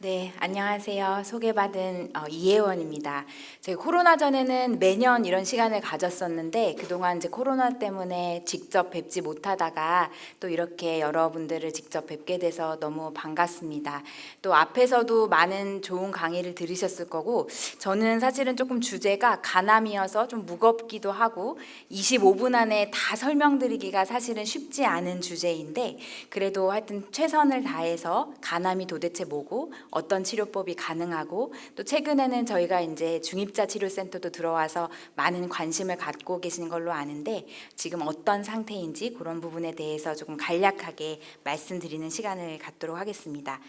네, 안녕하세요. 소개받은 이혜원입니다. 저희 코로나 전에는 매년 이런 시간을 가졌었는데 그동안 이제 코로나 때문에 직접 뵙지 못하다가 또 이렇게 여러분들을 직접 뵙게 돼서 너무 반갑습니다. 또 앞에서도 많은 좋은 강의를 들으셨을 거고 저는 사실은 조금 주제가 간암이어서 좀 무겁기도 하고 25분 안에 다 설명드리기가 사실은 쉽지 않은 주제인데 그래도 하여튼 최선을 다해서 간암이 도대체 뭐고 어떤 치료법이 가능하고 또 최근에는 저희가 이제 중입자 치료센터도 들어와서 많은 관심을 갖고 계신 걸로 아는데 지금 어떤 상태인지 그런 부분에 대해서 조금 간략하게 말씀드리는 시간을 갖도록 하겠습니다.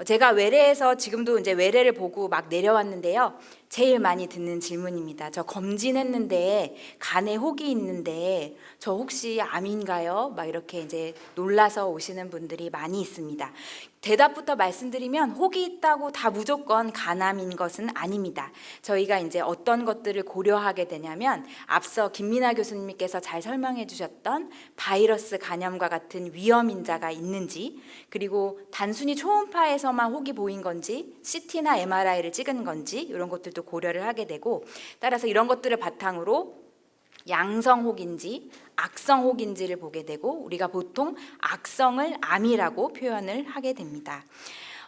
제가 외래에서 지금도 이제 외래를 보고 막 내려왔는데요. 제일 많이 듣는 질문입니다. 저 검진했는데 간에 혹이 있는데 저 혹시 암인가요? 막 이렇게 이제 놀라서 오시는 분들이 많이 있습니다. 대답부터 말씀드리면 혹이 있다고 다 무조건 간암인 것은 아닙니다. 저희가 이제 어떤 것들을 고려하게 되냐면 앞서 김민아 교수님께서 잘 설명해 주셨던 바이러스 감염과 같은 위험 인자가 있는지 그리고 단순히 초음파에서만 혹이 보인 건지 CT나 MRI를 찍은 건지 이런 것들도 고려를 하게 되고 따라서 이런 것들을 바탕으로 양성 혹인지 악성 혹인지를 보게 되고 우리가 보통 악성을 암이라고 표현을 하게 됩니다.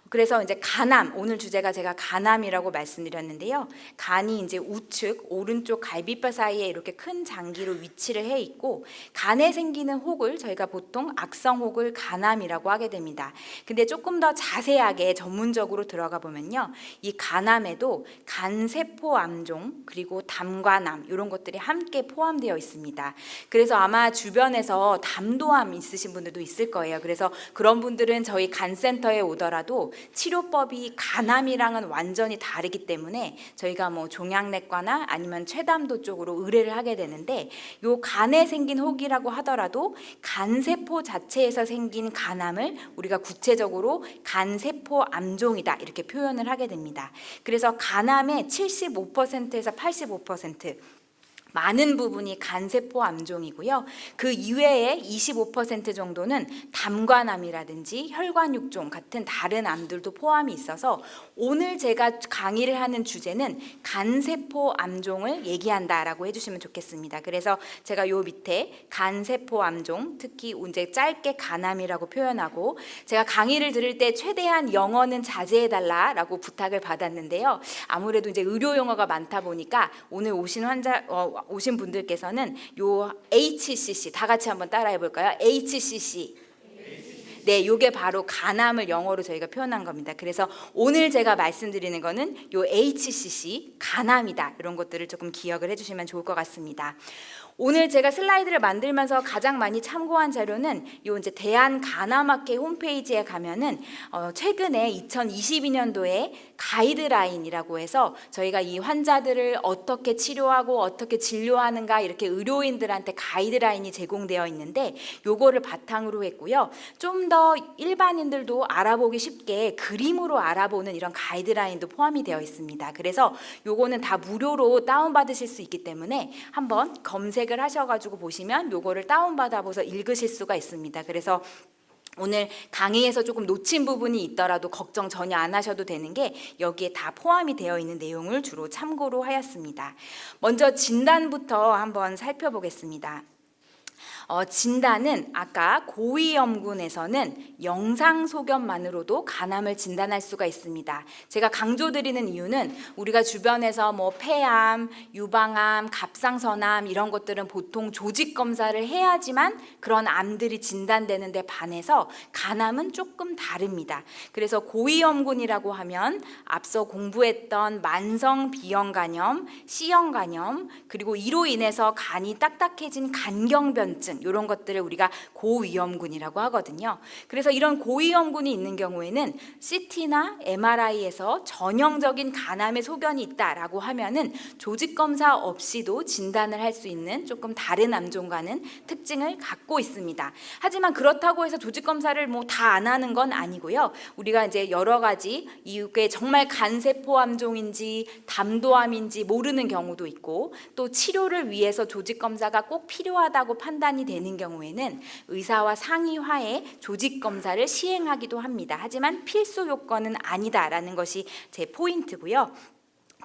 그래서 이제 간암, 오늘 주제가 제가 간암이라고 말씀드렸는데요. 간이 이제 우측 오른쪽 갈비뼈 사이에 이렇게 큰 장기로 위치를 해 있고 간에 생기는 혹을 저희가 보통 악성 혹을 간암이라고 하게 됩니다. 근데 조금 더 자세하게 전문적으로 들어가 보면요. 이 간암에도 간세포 암종 그리고 담관암 이런 것들이 함께 포함되어 있습니다. 그래서 아마 주변에서 담도암 있으신 분들도 있을 거예요. 그래서 그런 분들은 저희 간센터에 오더라도 치료법이 간암이랑은 완전히 다르기 때문에 저희가 뭐 종양내과나 아니면 췌담도 쪽으로 의뢰를 하게 되는데 요 간에 생긴 혹이라고 하더라도 간세포 자체에서 생긴 간암을 우리가 구체적으로 간세포 암종이다 이렇게 표현을 하게 됩니다. 그래서 간암의 75%에서 85% 많은 부분이 간세포 암종이고요. 그 이외에 25% 정도는 담관암이라든지 혈관육종 같은 다른 암들도 포함이 있어서 오늘 제가 강의를 하는 주제는 간세포 암종을 얘기한다라고 해주시면 좋겠습니다. 그래서 제가 요 밑에 간세포 암종, 특히 이제 짧게 간암이라고 표현하고 제가 강의를 들을 때 최대한 영어는 자제해달라라고 부탁을 받았는데요. 아무래도 이제 의료 용어가 많다 보니까 오늘 오신 분들께서는 요 HCC 다 같이 한번 따라해 볼까요? HCC. 네, 요게 바로 간암을 영어로 저희가 표현한 겁니다. 그래서 오늘 제가 말씀드리는 거는 요 HCC 간암이다. 이런 것들을 조금 기억을 해주시면 좋을 것 같습니다. 오늘 제가 슬라이드를 만들면서 가장 많이 참고한 자료는 요 이제 대한간암학회 홈페이지에 가면은 최근에 2022년도에 가이드라인이라고 해서 저희가 이 환자들을 어떻게 치료하고 어떻게 진료하는가 이렇게 의료인들한테 가이드라인이 제공되어 있는데 요거를 바탕으로 했고요. 좀 더 일반인들도 알아보기 쉽게 그림으로 알아보는 이런 가이드라인도 포함이 되어 있습니다. 그래서 요거는 다 무료로 다운받으실 수 있기 때문에 한번 검색을 하셔가지고 보시면 요거를 다운받아보셔서 읽으실 수가 있습니다. 그래서 오늘 강의에서 조금 놓친 부분이 있더라도 걱정 전혀 안 하셔도 되는 게 여기에 다 포함이 되어 있는 내용을 주로 참고로 하였습니다. 먼저 진단부터 한번 살펴보겠습니다. 진단은 아까 고위험군에서는 영상소견만으로도 간암을 진단할 수가 있습니다. 제가 강조드리는 이유는 우리가 주변에서 뭐 폐암, 유방암, 갑상선암 이런 것들은 보통 조직검사를 해야지만 그런 암들이 진단되는데 반해서 간암은 조금 다릅니다. 그래서 고위험군이라고 하면 앞서 공부했던 만성 B형간염, C형간염 그리고 이로 인해서 간이 딱딱해진 간경변증 이런 것들을 우리가 고위험군이라고 하거든요. 그래서 이런 고위험군이 있는 경우에는 CT나 MRI에서 전형적인 간암의 소견이 있다라고 하면은 조직 검사 없이도 진단을 할 수 있는 조금 다른 암종과는 특징을 갖고 있습니다. 하지만 그렇다고 해서 조직 검사를 뭐 다 안 하는 건 아니고요. 우리가 이제 여러 가지 이게 정말 간세포 암종인지 담도암인지 모르는 경우도 있고 또 치료를 위해서 조직 검사가 꼭 필요하다고 판단이 되는 경우에는 의사와 상의하에 조직 검사를 시행하기도 합니다. 하지만 필수 요건은 아니다라는 것이 제 포인트고요.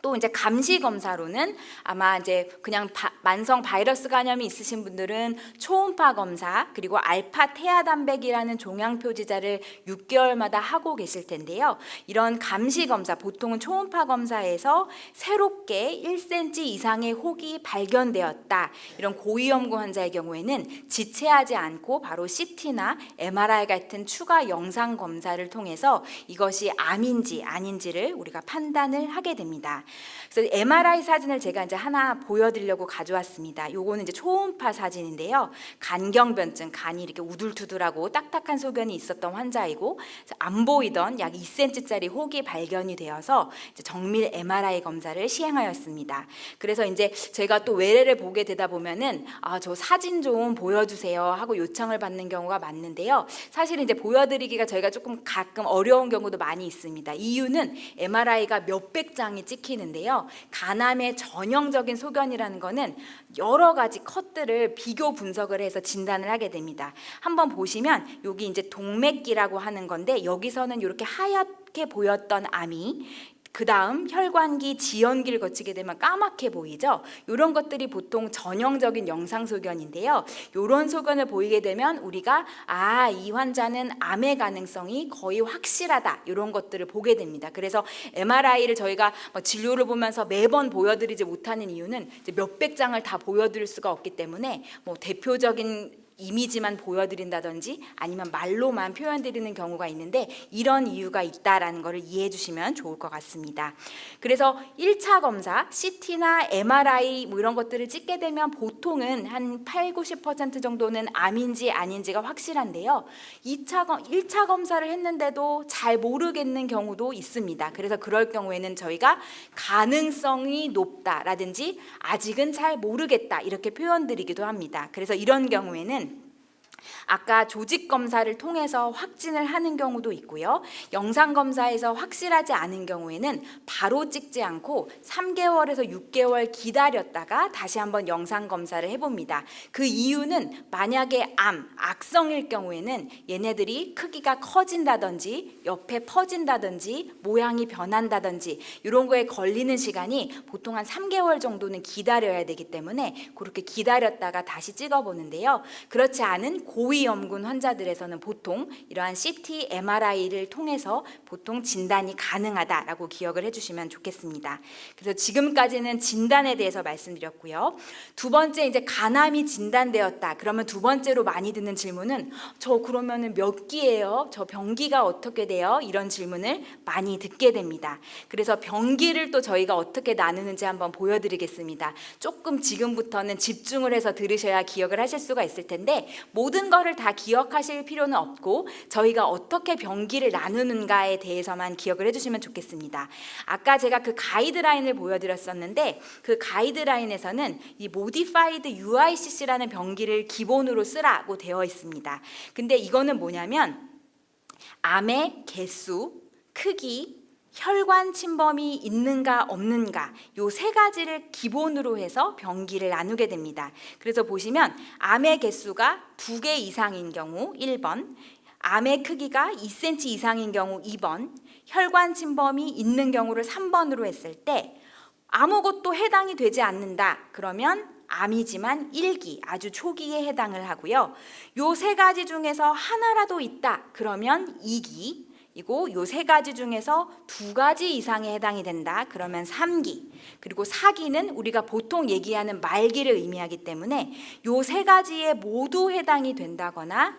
또 이제 감시 검사로는 아마 이제 그냥 만성 바이러스 감염이 있으신 분들은 초음파 검사 그리고 알파 태아단백이라는 종양 표지자를 6개월마다 하고 계실 텐데요. 이런 감시 검사 보통은 초음파 검사에서 새롭게 1cm 이상의 혹이 발견되었다. 이런 고위험군 환자의 경우에는 지체하지 않고 바로 CT나 MRI 같은 추가 영상 검사를 통해서 이것이 암인지 아닌지를 우리가 판단을 하게 됩니다. 그래서 MRI 사진을 제가 이제 하나 보여드리려고 가져왔습니다. 요거는 이제 초음파 사진인데요. 간경변증, 간이 이렇게 우둘투둘하고 딱딱한 소견이 있었던 환자이고 안 보이던 약 2cm짜리 혹이 발견이 되어서 이제 정밀 MRI 검사를 시행하였습니다. 그래서 이제 제가 또 외래를 보게 되다 보면은 저 사진 좀 보여주세요 하고 요청을 받는 경우가 많은데요. 사실 이제 보여드리기가 저희가 조금 가끔 어려운 경우도 많이 있습니다. 이유는 MRI가 몇백 장이 찍히는데요. 간암의 전형적인 소견이라는 거는 여러 가지 컷들을 비교 분석을 해서 진단을 하게 됩니다. 한번 보시면 여기 이제 동맥기라고 하는 건데 여기서는 이렇게 하얗게 보였던 암이 그 다음 혈관기, 지연기를 거치게 되면 까맣게 보이죠. 이런 것들이 보통 전형적인 영상 소견인데요. 이런 소견을 보이게 되면 우리가 이 환자는 암의 가능성이 거의 확실하다 이런 것들을 보게 됩니다. 그래서 MRI를 저희가 진료를 보면서 매번 보여드리지 못하는 이유는 이제 몇백 장을 다 보여드릴 수가 없기 때문에 대표적인 이미지만 보여드린다든지 아니면 말로만 표현드리는 경우가 있는데 이런 이유가 있다라는 것을 이해해 주시면 좋을 것 같습니다. 그래서 1차 검사, CT나 MRI 이런 것들을 찍게 되면 보통은 한 80-90% 정도는 암인지 아닌지가 확실한데요. 1차 검사를 했는데도 잘 모르겠는 경우도 있습니다. 그래서 그럴 경우에는 저희가 가능성이 높다라든지 아직은 잘 모르겠다 이렇게 표현드리기도 합니다. 그래서 이런 경우에는 아까 조직 검사를 통해서 확진을 하는 경우도 있고요. 영상 검사에서 확실하지 않은 경우에는 바로 찍지 않고 3개월에서 6개월 기다렸다가 다시 한번 영상 검사를 해봅니다. 그 이유는 만약에 악성일 경우에는 얘네들이 크기가 커진다든지 옆에 퍼진다든지 모양이 변한다든지 이런 거에 걸리는 시간이 보통 한 3개월 정도는 기다려야 되기 때문에 그렇게 기다렸다가 다시 찍어보는데요. 그렇지 않은 고위험군 환자들에서는 보통 이러한 CT, MRI를 통해서 보통 진단이 가능하다라고 기억을 해주시면 좋겠습니다. 그래서 지금까지는 진단에 대해서 말씀드렸고요. 두 번째 이제 간암이 진단되었다. 그러면 두 번째로 많이 듣는 질문은 저 그러면은 몇 기예요? 저 병기가 어떻게 돼요? 이런 질문을 많이 듣게 됩니다. 그래서 병기를 또 저희가 어떻게 나누는지 한번 보여드리겠습니다. 조금 지금부터는 집중을 해서 들으셔야 기억을 하실 수가 있을 텐데 모든 거를 다 기억하실 필요는 없고 저희가 어떻게 병기를 나누는가에 대해서만 기억을 해주시면 좋겠습니다. 아까 제가 그 가이드라인을 보여드렸었는데 그 가이드라인에서는 이 Modified UICC라는 병기를 기본으로 쓰라고 되어 있습니다. 근데 이거는 뭐냐면 암의 개수, 크기, 혈관 침범이 있는가 없는가 요 세 가지를 기본으로 해서 병기를 나누게 됩니다. 그래서 보시면 암의 개수가 2개 이상인 경우 1번, 암의 크기가 2cm 이상인 경우 2번, 혈관 침범이 있는 경우를 3번으로 했을 때 아무것도 해당이 되지 않는다. 그러면 암이지만 1기, 아주 초기에 해당을 하고요. 요 세 가지 중에서 하나라도 있다. 그러면 2기. 이고 요 세 가지 중에서 2가지 이상에 해당이 된다. 그러면 3기. 그리고 4기는 우리가 보통 얘기하는 말기를 의미하기 때문에 요 세 가지에 모두 해당이 된다거나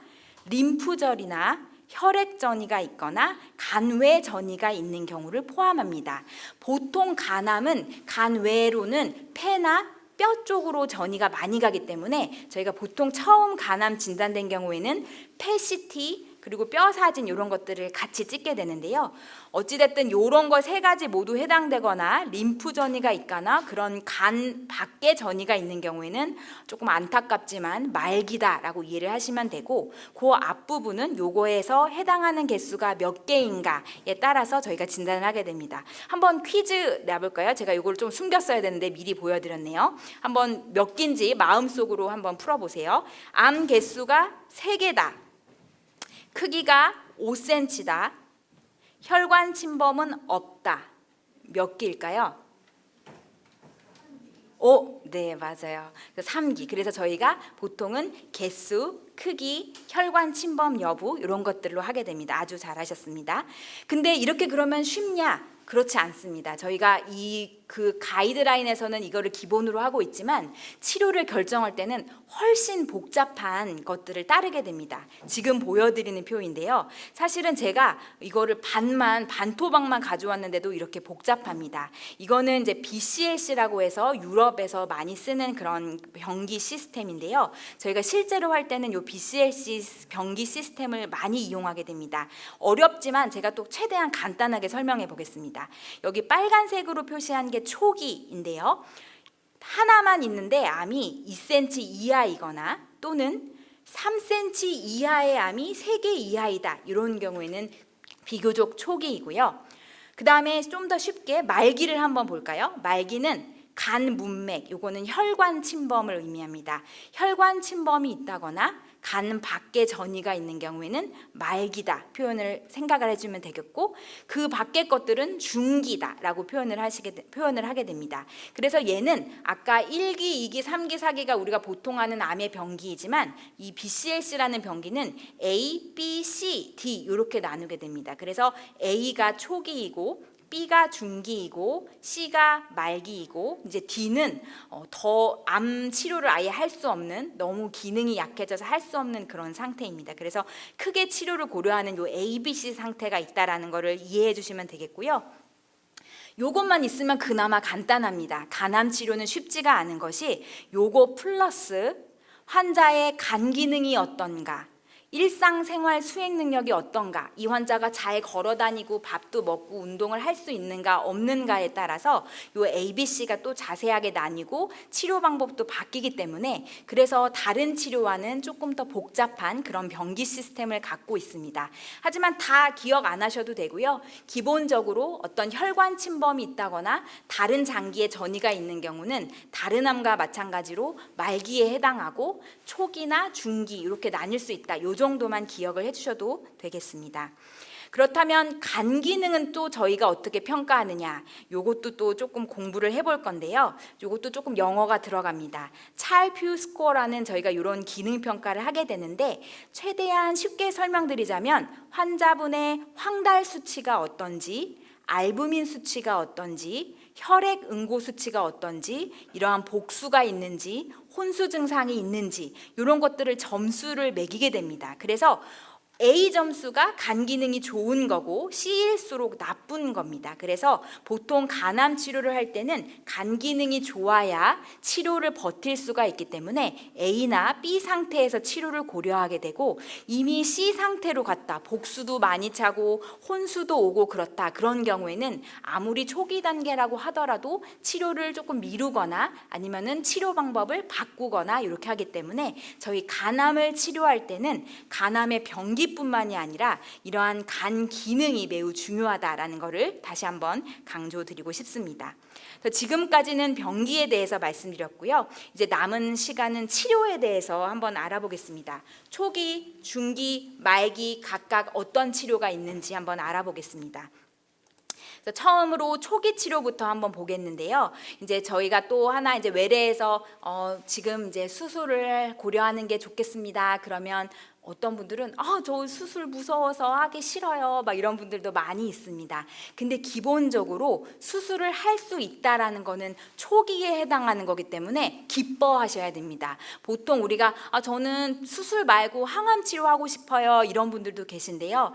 림프절이나 혈액 전이가 있거나 간외 전이가 있는 경우를 포함합니다. 보통 간암은 간외로는 폐나 뼈 쪽으로 전이가 많이 가기 때문에 저희가 보통 처음 간암 진단된 경우에는 폐CT 그리고 뼈 사진 이런 것들을 같이 찍게 되는데요. 어찌됐든 이런 거 세 가지 모두 해당되거나 림프 전이가 있거나 그런 간 밖에 전이가 있는 경우에는 조금 안타깝지만 말기다라고 이해를 하시면 되고, 그 앞부분은 요거에서 해당하는 개수가 몇 개인가에 따라서 저희가 진단을 하게 됩니다. 한번 퀴즈 내볼까요? 제가 이걸 좀 숨겼어야 되는데 미리 보여드렸네요. 한번 몇 개인지 마음속으로 한번 풀어보세요. 암 개수가 3개다. 크기가 5cm다. 혈관 침범은 없다. 몇 개일까요? 네, 맞아요. 3기. 그래서 저희가 보통은 개수, 크기, 혈관 침범 여부 이런 것들로 하게 됩니다. 아주 잘하셨습니다. 근데 이렇게 그러면 쉽냐? 그렇지 않습니다. 저희가 그 가이드라인에서는 이거를 기본으로 하고 있지만 치료를 결정할 때는 훨씬 복잡한 것들을 따르게 됩니다. 지금 보여드리는 표인데요. 사실은 제가 이거를 반토막만 가져왔는데도 이렇게 복잡합니다. 이거는 이제 BCLC라고 해서 유럽에서 많이 쓰는 그런 병기 시스템인데요. 저희가 실제로 할 때는 이 BCLC 병기 시스템을 많이 이용하게 됩니다. 어렵지만 제가 또 최대한 간단하게 설명해 보겠습니다. 여기 빨간색으로 표시한 게 초기인데요. 하나만 있는데 암이 2cm 이하이거나 또는 3cm 이하의 암이 3개 이하이다. 이런 경우에는 비교적 초기이고요. 그 다음에 좀 더 쉽게 말기를 한번 볼까요? 말기는 간 문맥, 요거는 혈관 침범을 의미합니다. 혈관 침범이 있다거나 간 밖에 전이가 있는 경우에는 말기다 표현을 생각을 해주면 되겠고, 그 밖의 것들은 중기다라고 표현을 하게 됩니다. 그래서 얘는 아까 1기, 2기, 3기, 4기가 우리가 보통 하는 암의 병기이지만 이 BCLC라는 병기는 A, B, C, D 이렇게 나누게 됩니다. 그래서 A가 초기이고 B가 중기이고 C가 말기이고 이제 D는 더 암 치료를 아예 할 수 없는, 너무 기능이 약해져서 할 수 없는 그런 상태입니다. 그래서 크게 치료를 고려하는 요 A, B, C 상태가 있다라는 거를 이해해 주시면 되겠고요. 요것만 있으면 그나마 간단합니다. 간암 치료는 쉽지가 않은 것이 요거 플러스 환자의 간 기능이 어떤가, 일상생활 수행 능력이 어떤가, 이 환자가 잘 걸어다니고 밥도 먹고 운동을 할 수 있는가 없는가에 따라서 요 ABC가 또 자세하게 나뉘고 치료 방법도 바뀌기 때문에, 그래서 다른 치료와는 조금 더 복잡한 그런 병기 시스템을 갖고 있습니다. 하지만 다 기억 안 하셔도 되고요. 기본적으로 어떤 혈관 침범이 있다거나 다른 장기에 전이가 있는 경우는 다른 암과 마찬가지로 말기에 해당하고 초기나 중기 이렇게 나뉠 수 있다. 요 정도만 기억을 해주셔도 되겠습니다. 그렇다면 간 기능은 또 저희가 어떻게 평가하느냐, 요것도 또 조금 공부를 해볼 건데요. 요것도 조금 영어가 들어갑니다. 찰퓨 스코어라는 저희가 이런 기능 평가를 하게 되는데, 최대한 쉽게 설명드리자면 환자분의 황달 수치가 어떤지, 알부민 수치가 어떤지, 혈액 응고 수치가 어떤지, 이러한 복수가 있는지, 혼수 증상이 있는지 이런 것들을 점수를 매기게 됩니다. 그래서 A 점수가 간 기능이 좋은 거고 C일수록 나쁜 겁니다. 그래서 보통 간암 치료를 할 때는 간 기능이 좋아야 치료를 버틸 수가 있기 때문에 A나 B 상태에서 치료를 고려하게 되고, 이미 C 상태로 갔다, 복수도 많이 차고 혼수도 오고 그렇다, 그런 경우에는 아무리 초기 단계라고 하더라도 치료를 조금 미루거나 아니면은 치료 방법을 바꾸거나 이렇게 하기 때문에 저희 간암을 치료할 때는 간암의 병기 뿐만이 아니라 이러한 간 기능이 매우 중요하다라는 것을 다시 한번 강조드리고 싶습니다. 지금까지는 병기에 대해서 말씀드렸고요. 이제 남은 시간은 치료에 대해서 한번 알아보겠습니다. 초기, 중기, 말기 각각 어떤 치료가 있는지 한번 알아보겠습니다. 처음으로 초기 치료부터 한번 보겠는데요. 이제 저희가 또 하나 이제 외래에서 지금 이제 수술을 고려하는 게 좋겠습니다. 그러면 어떤 분들은 저 수술 무서워서 하기 싫어요, 막 이런 분들도 많이 있습니다. 근데 기본적으로 수술을 할 수 있다라는 거는 초기에 해당하는 거기 때문에 기뻐하셔야 됩니다. 보통 우리가 저는 수술 말고 항암 치료하고 싶어요, 이런 분들도 계신데요.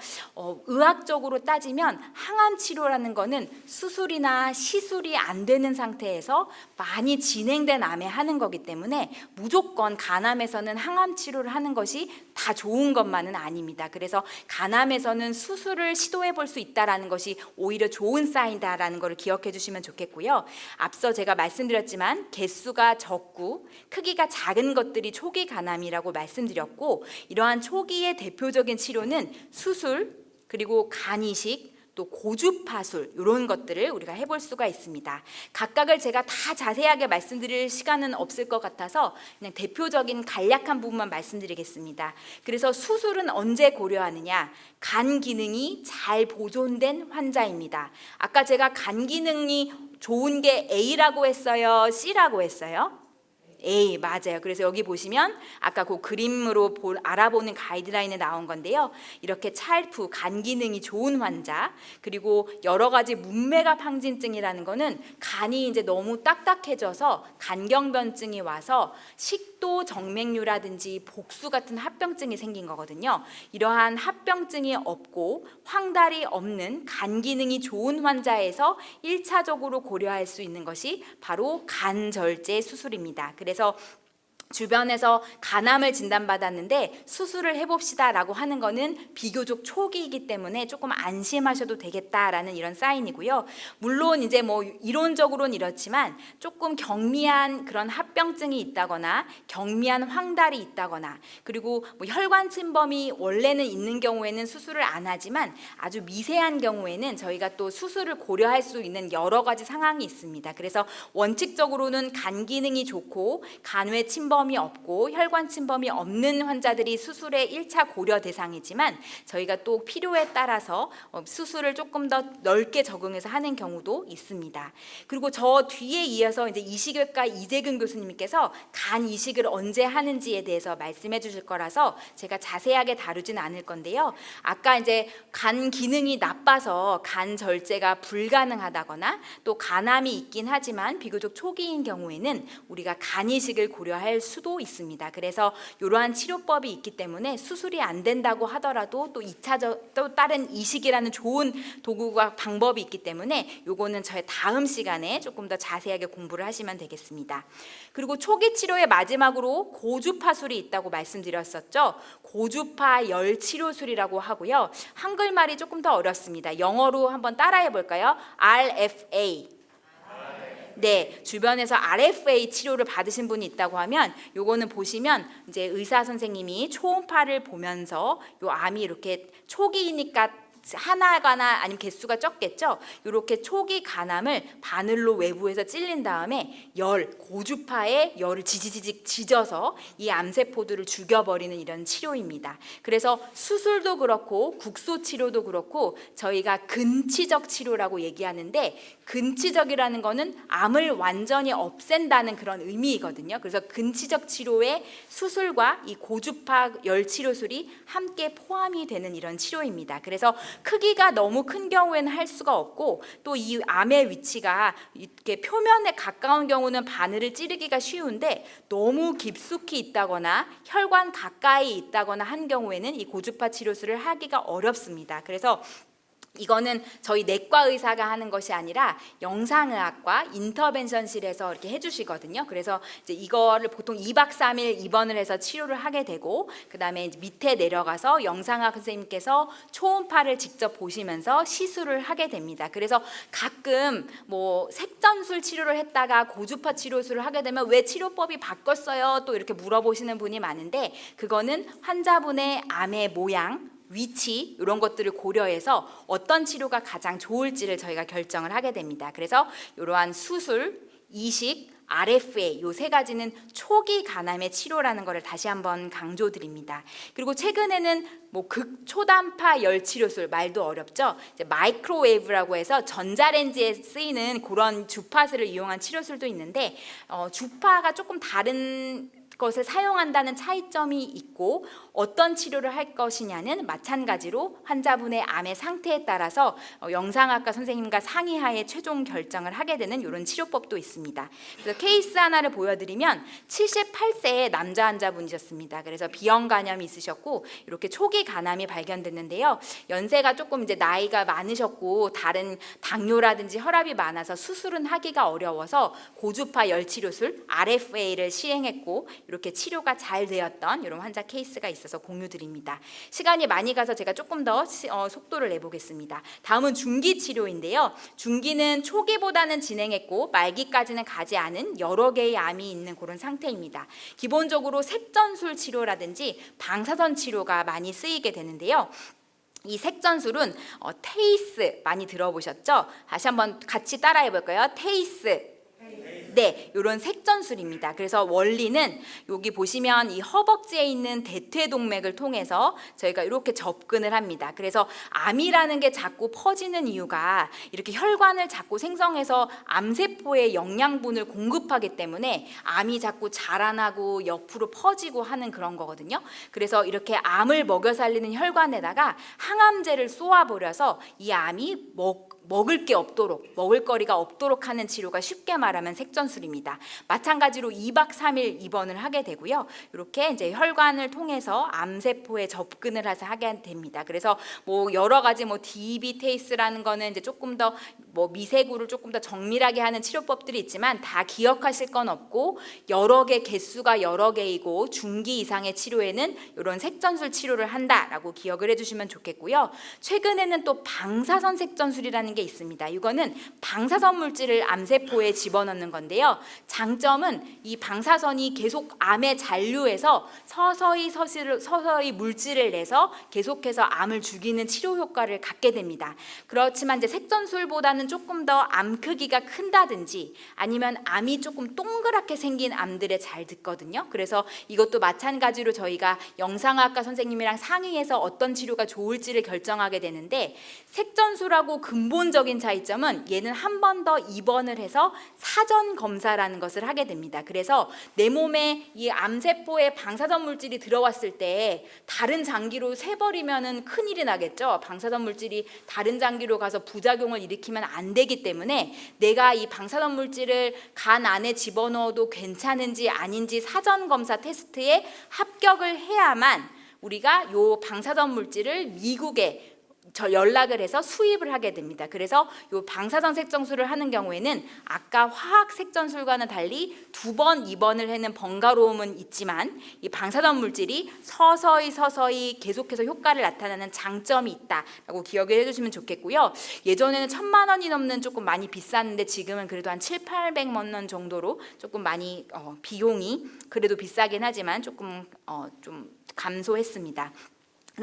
의학적으로 따지면 항암 치료라는 거는 수술이나 시술이 안 되는 상태에서 많이 진행된 암에 하는 거기 때문에 무조건 간암에서는 항암 치료를 하는 것이 다 좋은 것만은 아닙니다. 그래서 간암에서는 수술을 시도해 볼 수 있다라는 것이 오히려 좋은 사인이다라는 것을 기억해 주시면 좋겠고요. 앞서 제가 말씀드렸지만 개수가 적고 크기가 작은 것들이 초기 간암이라고 말씀드렸고, 이러한 초기의 대표적인 치료는 수술, 그리고 간 이식, 또 고주파술, 이런 것들을 우리가 해볼 수가 있습니다. 각각을 제가 다 자세하게 말씀드릴 시간은 없을 것 같아서 그냥 대표적인 간략한 부분만 말씀드리겠습니다. 그래서 수술은 언제 고려하느냐? 간 기능이 잘 보존된 환자입니다. 아까 제가 간 기능이 좋은 게 A라고 했어요? C라고 했어요? A, 맞아요. 그래서 여기 보시면 아까 그 그림으로 알아보는 가이드라인에 나온 건데요. 이렇게 찰프, 간 기능이 좋은 환자, 그리고 여러 가지 문맥압 항진증이라는 거는 간이 이제 너무 딱딱해져서 간경변증이 와서 식도 정맥류라든지 복수 같은 합병증이 생긴 거거든요. 이러한 합병증이 없고 황달이 없는 간 기능이 좋은 환자에서 1차적으로 고려할 수 있는 것이 바로 간절제 수술입니다. 그래서 주변에서 간암을 진단받았는데 수술을 해봅시다라고 하는 거는 비교적 초기이기 때문에 조금 안심하셔도 되겠다라는 이런 사인이고요. 물론 이제 뭐 이론적으로는 이렇지만 조금 경미한 그런 합병증이 있다거나 경미한 황달이 있다거나, 그리고 뭐 혈관 침범이 원래는 있는 경우에는 수술을 안 하지만 아주 미세한 경우에는 저희가 또 수술을 고려할 수 있는 여러 가지 상황이 있습니다. 그래서 원칙적으로는 간 기능이 좋고 간외 침범이 없고 혈관 침범이 없는 환자들이 수술의 1차 고려 대상이지만, 저희가 또 필요에 따라서 수술을 조금 더 넓게 적응해서 하는 경우도 있습니다. 그리고 저 뒤에 이어서 이제 이식외과 이재근 교수님께서 간 이식을 언제 하는지에 대해서 말씀해 주실 거라서 제가 자세하게 다루진 않을 건데요. 아까 이제 간 기능이 나빠서 간 절제가 불가능하다거나 또 간암이 있긴 하지만 비교적 초기인 경우에는 우리가 간 이식을 고려할 수도 있습니다. 그래서 이러한 치료법이 있기 때문에 수술이 안 된다고 하더라도 또 2차적 또 다른 이식이라는 좋은 도구가 방법이 있기 때문에 요거는 저의 다음 시간에 조금 더 자세하게 공부를 하시면 되겠습니다. 그리고 초기 치료의 마지막으로 고주파술이 있다고 말씀드렸었죠. 고주파 열 치료술이라고 하고요. 한글말이 조금 더 어렵습니다. 영어로 한번 따라해 볼까요? RFA. 네, 주변에서 RFA 치료를 받으신 분이 있다고 하면 요거는 보시면 이제 의사 선생님이 초음파를 보면서 요 암이 이렇게 초기이니까 하나가나 아니면 개수가 적겠죠. 이렇게 초기 간암을 바늘로 외부에서 찔린 다음에 고주파의 열을 지지직 지져서 이 암세포들을 죽여버리는 이런 치료입니다. 그래서 수술도 그렇고 국소 치료도 그렇고 저희가 근치적 치료라고 얘기하는데, 근치적이라는 거는 암을 완전히 없앤다는 그런 의미이거든요. 그래서 근치적 치료에 수술과 이 고주파 열 치료술이 함께 포함이 되는 이런 치료입니다. 그래서 크기가 너무 큰 경우에는 할 수가 없고, 또 이 암의 위치가 이렇게 표면에 가까운 경우는 바늘을 찌르기가 쉬운데 너무 깊숙이 있다거나 혈관 가까이 있다거나 한 경우에는 이 고주파 치료술을 하기가 어렵습니다. 그래서 이거는 저희 내과 의사가 하는 것이 아니라 영상의학과 인터벤션실에서 이렇게 해주시거든요. 그래서 이제 이거를 보통 2박 3일 입원을 해서 치료를 하게 되고, 그 다음에 밑에 내려가서 영상의학 선생님께서 초음파를 직접 보시면서 시술을 하게 됩니다. 그래서 가끔 뭐 색전술 치료를 했다가 고주파 치료술을 하게 되면 왜 치료법이 바꿨어요? 또 이렇게 물어보시는 분이 많은데, 그거는 환자분의 암의 모양, 위치 이런 것들을 고려해서 어떤 치료가 가장 좋을지를 저희가 결정을 하게 됩니다. 그래서 이러한 수술, 이식, RFA 요 세 가지는 초기 간암의 치료라는 것을 다시 한번 강조드립니다. 그리고 최근에는 뭐 극초단파 열 치료술, 말도 어렵죠. 이제 마이크로웨이브라고 해서 전자레인지에 쓰이는 그런 주파수를 이용한 치료술도 있는데, 주파가 조금 다른 것을 사용한다는 차이점이 있고, 어떤 치료를 할 것이냐는 마찬가지로 환자분의 암의 상태에 따라서 영상학과 선생님과 상의하에 최종 결정을 하게 되는 이런 치료법도 있습니다. 그래서 케이스 하나를 보여드리면 78세의 남자 환자분이셨습니다. 그래서 비형 간염이 있으셨고 이렇게 초기 간암이 발견됐는데요. 연세가 조금 이제 나이가 많으셨고 다른 당뇨라든지 혈압이 많아서 수술은 하기가 어려워서 고주파 열 치료술 RFA를 시행했고, 이렇게 치료가 잘 되었던 이런 환자 케이스가 있어서 공유드립니다. 시간이 많이 가서 제가 조금 더 속도를 내보겠습니다. 다음은 중기 치료인데요. 중기는 초기보다는 진행했고 말기까지는 가지 않은 여러 개의 암이 있는 그런 상태입니다. 기본적으로 색전술 치료라든지 방사선 치료가 많이 쓰이게 되는데요. 이 색전술은 테이스 많이 들어보셨죠? 다시 한번 같이 따라해 볼까요? 테이스. 네, 이런 색전술입니다. 그래서 원리는 여기 보시면 이 허벅지에 있는 대퇴동맥을 통해서 저희가 이렇게 접근을 합니다. 그래서 암이라는 게 자꾸 퍼지는 이유가 이렇게 혈관을 자꾸 생성해서 암세포에 영양분을 공급하기 때문에 암이 자꾸 자라나고 옆으로 퍼지고 하는 그런 거거든요. 그래서 이렇게 암을 먹여 살리는 혈관에다가 항암제를 쏘아버려서 이 암이 먹을 게 없도록, 먹을거리가 없도록 하는 치료가 쉽게 말하면 색전술입니다. 마찬가지로 2박 3일 입원을 하게 되고요. 이렇게 이제 혈관을 통해서 암세포에 접근을 해서 하게 됩니다. 그래서 뭐 여러 가지 DB 테이스라는 거는 이제 조금 더 미세구를 조금 더 정밀하게 하는 치료법들이 있지만 다 기억하실 건 없고 여러 개 개수가 여러 개이고 중기 이상의 치료에는 이런 색전술 치료를 한다라고 기억을 해주시면 좋겠고요. 최근에는 또 방사선 색전술이라는 게 있습니다. 이거는 방사선 물질을 암세포에 집어넣는 건데요. 장점은 이 방사선이 계속 암에 잔류해서 서서히 물질을 내서 계속해서 암을 죽이는 치료 효과를 갖게 됩니다. 그렇지만 이제 색전술보다는 조금 더 암 크기가 큰다든지 아니면 암이 조금 동그랗게 생긴 암들에 잘 듣거든요. 그래서 이것도 마찬가지로 저희가 영상학과 선생님이랑 상의해서 어떤 치료가 좋을지를 결정하게 되는데 색전술하고 근본적인 차이점은 얘는 한 번 더 입원을 해서 사전 검사라는 것을 하게 됩니다. 그래서 내 몸에 이 암세포에 방사선 물질이 들어왔을 때 다른 장기로 새버리면은 큰일이 나겠죠. 방사선 물질이 다른 장기로 가서 부작용을 일으키면 안 되기 때문에 내가 이 방사선 물질을 간 안에 집어넣어도 괜찮은지 아닌지 사전 검사 테스트에 합격을 해야만 우리가 이 방사선 물질을 미국에 연락을 해서 수입을 하게 됩니다. 그래서 이 방사선 색전술을 하는 경우에는 아까 화학 색전술과는 달리 2번 입원을 하는 번거로움은 있지만 이 방사선 물질이 서서히 계속해서 효과를 나타내는 장점이 있다라고 기억을 해주시면 좋겠고요. 예전에는 1,000만 원이 넘는 조금 많이 비쌌는데 지금은 그래도 한 700~800만 원 정도로 조금 많이 비용이 그래도 비싸긴 하지만 조금 좀 감소했습니다.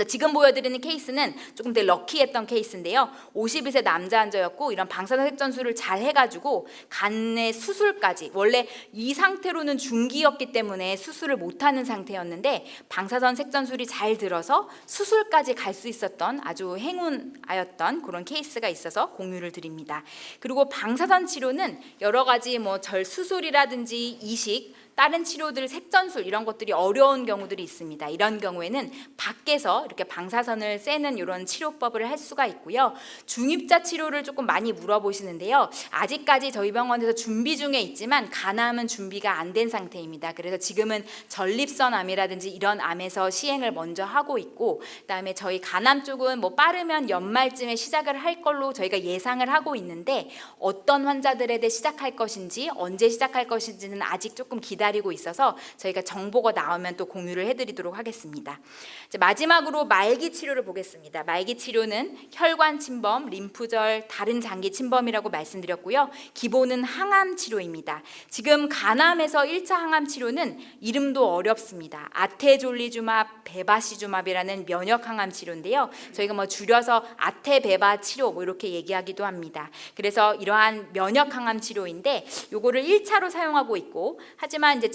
지금 보여드리는 케이스는 조금 더 럭키했던 케이스인데요. 52세 남자 환자였고 이런 방사선 색전술을 잘 해가지고 간의 수술까지 원래 이 상태로는 중기였기 때문에 수술을 못하는 상태였는데 방사선 색전술이 잘 들어서 수술까지 갈 수 있었던 아주 행운아였던 그런 케이스가 있어서 공유를 드립니다. 그리고 방사선 치료는 여러 가지 절수술이라든지 이식 다른 치료들 색전술 이런 것들이 어려운 경우들이 있습니다. 이런 경우에는 밖에서 이렇게 방사선을 쐬는 이런 치료법을 할 수가 있고요. 중입자 치료를 조금 많이 물어보시는데요. 아직까지 저희 병원에서 준비 중에 있지만 간암은 준비가 안 된 상태입니다. 그래서 지금은 전립선 암이라든지 이런 암에서 시행을 먼저 하고 있고 그다음에 저희 간암 쪽은 빠르면 연말쯤에 시작을 할 걸로 저희가 예상을 하고 있는데 어떤 환자들에 대해 시작할 것인지 언제 시작할 것인지는 아직 조금 기다리고 있어서 저희가 정보가 나오면 또 공유를 해드리도록 하겠습니다. 이제 마지막으로 말기 치료를 보겠습니다. 말기 치료는 혈관 침범, 림프절, 다른 장기 침범이라고 말씀드렸고요. 기본은 항암 치료입니다. 지금 간암에서 1차 항암 치료는 이름도 어렵습니다. 아테졸리주맙, 베바시주맙이라는 면역 항암 치료인데요. 저희가 줄여서 아테베바 치료 이렇게 얘기하기도 합니다. 그래서 이러한 면역 항암 치료인데 요거를 1차로 사용하고 있고 하지만 이제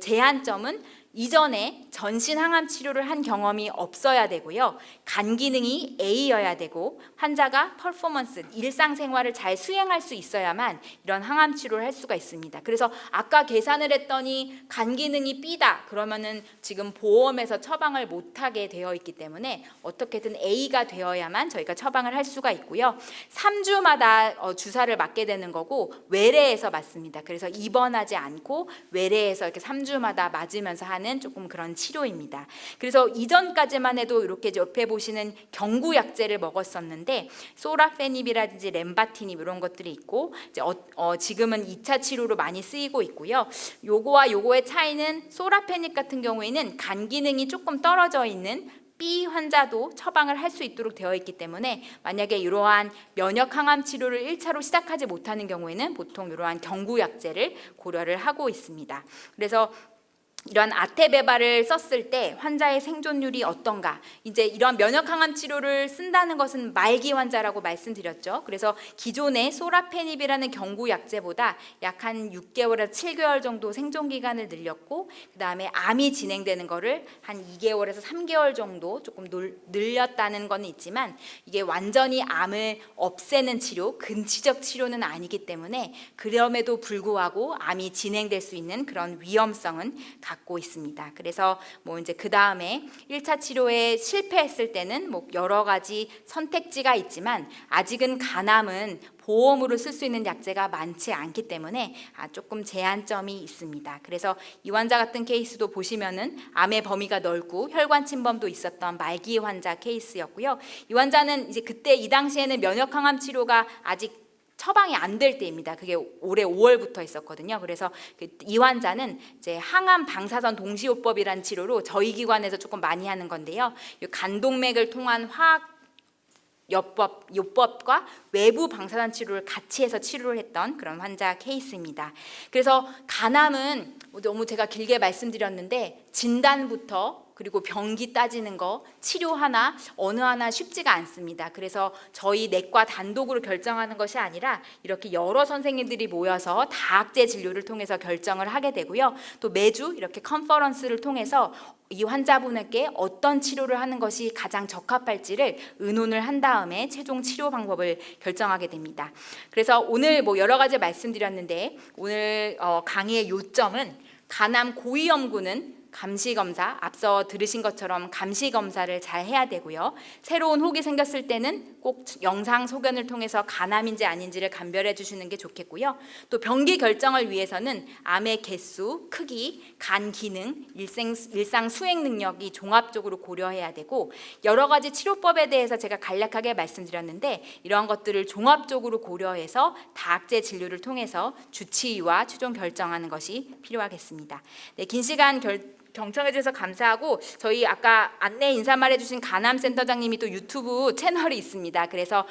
제한점은 이전에 전신 항암 치료를 한 경험이 없어야 되고요. 간 기능이 A여야 되고 환자가 퍼포먼스, 일상생활을 잘 수행할 수 있어야만 이런 항암 치료를 할 수가 있습니다. 그래서 아까 계산을 했더니 간 기능이 B다. 그러면은 지금 보험에서 처방을 못하게 되어 있기 때문에 어떻게든 A가 되어야만 저희가 처방을 할 수가 있고요. 3주마다 주사를 맞게 되는 거고 외래에서 맞습니다. 그래서 입원하지 않고 외래에서 이렇게 3주마다 맞으면서 하는 하는 조금 그런 치료입니다. 그래서 이전까지만 해도 이렇게 옆에 보시는 경구약제를 먹었었는데 소라페닙이라든지 렘바티닙 이런 것들이 있고 이제 지금은 2차 치료로 많이 쓰이고 있고요. 요거와 요거의 차이는 소라페닙 같은 경우에는 간 기능이 조금 떨어져 있는 B 환자도 처방을 할 수 있도록 되어 있기 때문에 만약에 이러한 면역 항암 치료를 1차로 시작하지 못하는 경우에는 보통 이러한 경구약제를 고려를 하고 있습니다. 그래서 이런 아테베바를 썼을 때 환자의 생존율이 어떤가? 이제 이런 면역 항암 치료를 쓴다는 것은 말기 환자라고 말씀드렸죠. 그래서 기존의 소라페닙이라는 경구 약제보다 약 한 6개월에서 7개월 정도 생존 기간을 늘렸고, 그다음에 암이 진행되는 거를 한 2개월에서 3개월 정도 조금 늘렸다는 건 있지만 이게 완전히 암을 없애는 치료, 근치적 치료는 아니기 때문에 그럼에도 불구하고 암이 진행될 수 있는 그런 위험성은 갖고 있습니다. 그래서 뭐 이제 그 다음에 1차 치료에 실패했을 때는 뭐 여러 가지 선택지가 있지만 아직은 간암은 보험으로 쓸 수 있는 약제가 많지 않기 때문에 조금 제한점이 있습니다. 그래서 이 환자 같은 케이스도 보시면은 암의 범위가 넓고 혈관 침범도 있었던 말기 환자 케이스였고요. 이 환자는 이제 그때 이 당시에는 면역 항암 치료가 아직 처방이 안 될 때입니다. 그게 올해 5월부터 있었거든요. 그래서 이 환자는 이제 항암 방사선 동시요법이라는 치료로 저희 기관에서 조금 많이 하는 건데요. 간동맥을 통한 화학 요법과 외부 방사선 치료를 같이 해서 치료를 했던 그런 환자 케이스입니다. 그래서 간암은 너무 제가 길게 말씀드렸는데 진단부터 그리고 병기 따지는 거, 치료 하나, 어느 하나 쉽지가 않습니다. 그래서 저희 내과 단독으로 결정하는 것이 아니라 이렇게 여러 선생님들이 모여서 다학제 진료를 통해서 결정을 하게 되고요. 또 매주 이렇게 컨퍼런스를 통해서 이 환자분에게 어떤 치료를 하는 것이 가장 적합할지를 의논을 한 다음에 최종 치료 방법을 결정하게 됩니다. 그래서 오늘 뭐 여러 가지 말씀드렸는데 오늘 강의의 요점은 간암 고위험군은 감시검사, 앞서 들으신 것처럼 감시검사를 잘 해야 되고요. 새로운 혹이 생겼을 때는 꼭 영상 소견을 통해서 간암인지 아닌지를 감별해 주시는 게 좋겠고요. 또 병기 결정을 위해서는 암의 개수, 크기, 간 기능, 일상 수행 능력이 종합적으로 고려해야 되고 여러 가지 치료법에 대해서 제가 간략하게 말씀드렸는데 이러한 것들을 종합적으로 고려해서 다학제 진료를 통해서 주치의와 최종 결정하는 것이 필요하겠습니다. 네, 긴 시간 경청해 주셔서 감사하고 저희 아까 안내 인사말 해주신 간암센터장님이 또 유튜브 채널이 있습니다. 그래서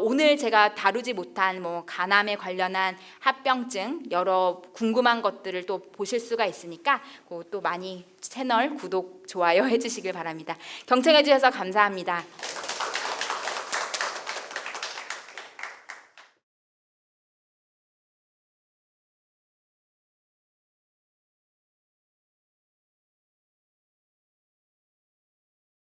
오늘 제가 다루지 못한 뭐 간암에 관련한 합병증 여러 궁금한 것들을 또 보실 수가 있으니까 또 많이 채널 구독, 좋아요 해주시길 바랍니다. 경청해 주셔서 감사합니다.